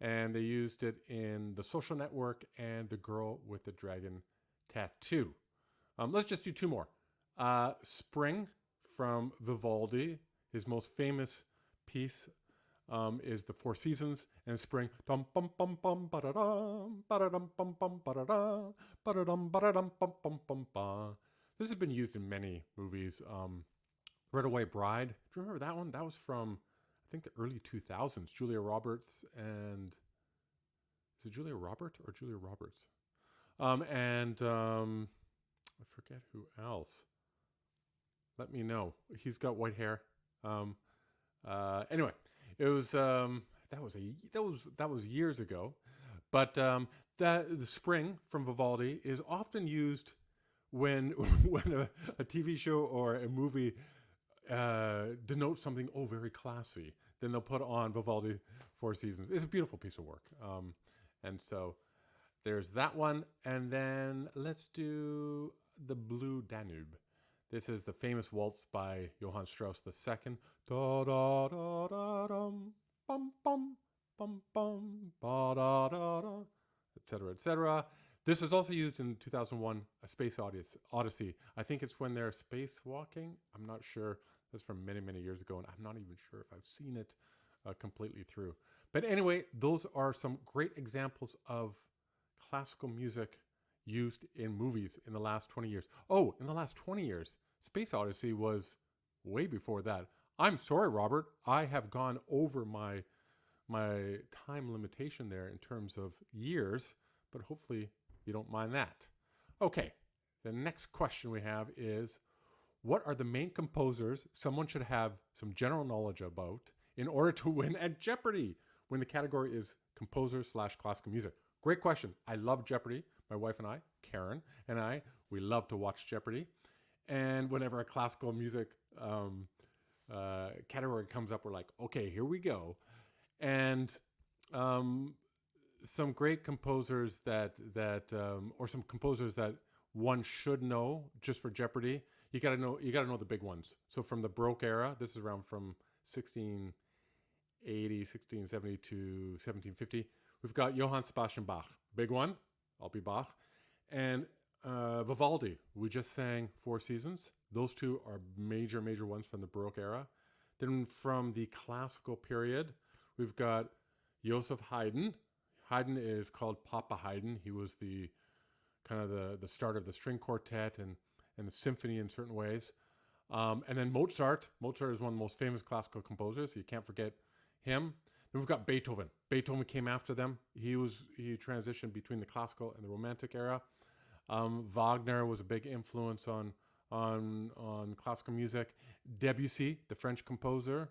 And they used it in The Social Network and The Girl with the Dragon Tattoo. Let's just do two more. Spring from Vivaldi. His most famous piece is the Four Seasons, and Spring. Dum bum bum bum ba da dum ba da dum bum bum ba da da ba da dum bum bum ba. This has been used in many movies. Runaway Bride. Do you remember that one? That was from, I think, the early 2000s. Julia Roberts and, is it Julia Roberts or Julia Roberts? I forget who else. Let me know. He's got white hair. Anyway, it was that was years ago, but the Spring from Vivaldi is often used when a TV show or a movie denotes something very classy. Then they'll put on Vivaldi Four Seasons. It's a beautiful piece of work, and so there's that one. And then let's do the Blue Danube. This is the famous waltz by Johann Strauss II. Da da da da dum, bum bum bum bum ba da da da, etc. etc. This is also used in 2001: A Space Odyssey. I think it's when they're spacewalking. I'm not sure. That's from many years ago, and I'm not even sure if I've seen it completely through. But anyway, those are some great examples of classical music used in movies in the last 20 years. Oh, in the last 20 years, Space Odyssey was way before that. I'm sorry, Robert. I have gone over my time limitation there in terms of years, but hopefully you don't mind that. Okay, the next question we have is, what are the main composers someone should have some general knowledge about in order to win at Jeopardy when the category is composer/classical music? Great question. I love Jeopardy. My wife and I, Karen and I, we love to watch Jeopardy. And whenever a classical music category comes up, we're like, okay, here we go. And some great composers or some composers that one should know just for Jeopardy. You gotta know the big ones. So from the Baroque era, this is around from 1680, 1670 to 1750. We've got Johann Sebastian Bach, big one. I'll be Bach. And Vivaldi, we just sang Four Seasons. Those two are major ones from the Baroque era. Then from the classical period, we've got Joseph Haydn. Haydn is called Papa Haydn. He was the kind of the start of the string quartet and the symphony in certain ways. And then Mozart. Mozart is one of the most famous classical composers. So you can't forget him. Then we've got Beethoven. Beethoven came after them. He transitioned between the classical and the Romantic era. Wagner was a big influence on classical music. Debussy, the French composer.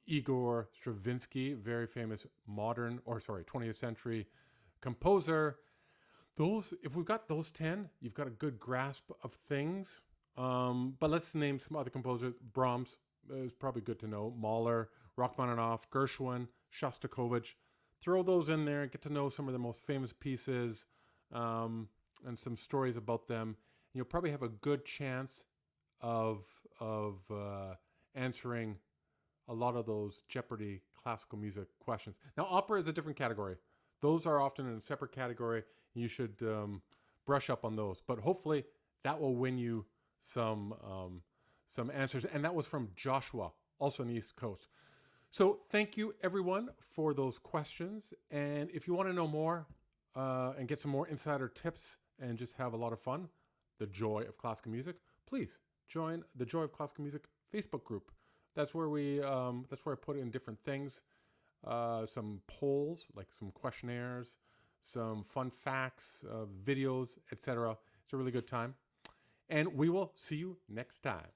Igor Stravinsky, very famous 20th century composer. If we've got those 10, you've got a good grasp of things. But let's name some other composers. Brahms is probably good to know. Mahler, Rachmaninoff, Gershwin, Shostakovich. Throw those in there, get to know some of the most famous pieces, and some stories about them. And you'll probably have a good chance of answering a lot of those Jeopardy classical music questions. Now, opera is a different category. Those are often in a separate category. You should brush up on those. But hopefully that will win you some answers. And that was from Joshua, also on the East Coast. So thank you, everyone, for those questions. And if you want to know more and get some more insider tips and just have a lot of fun, the Joy of Classical Music, please join the Joy of Classical Music Facebook group. That's where I put in different things, some polls, like some questionnaires, some fun facts, videos, etc. It's a really good time. And we will see you next time.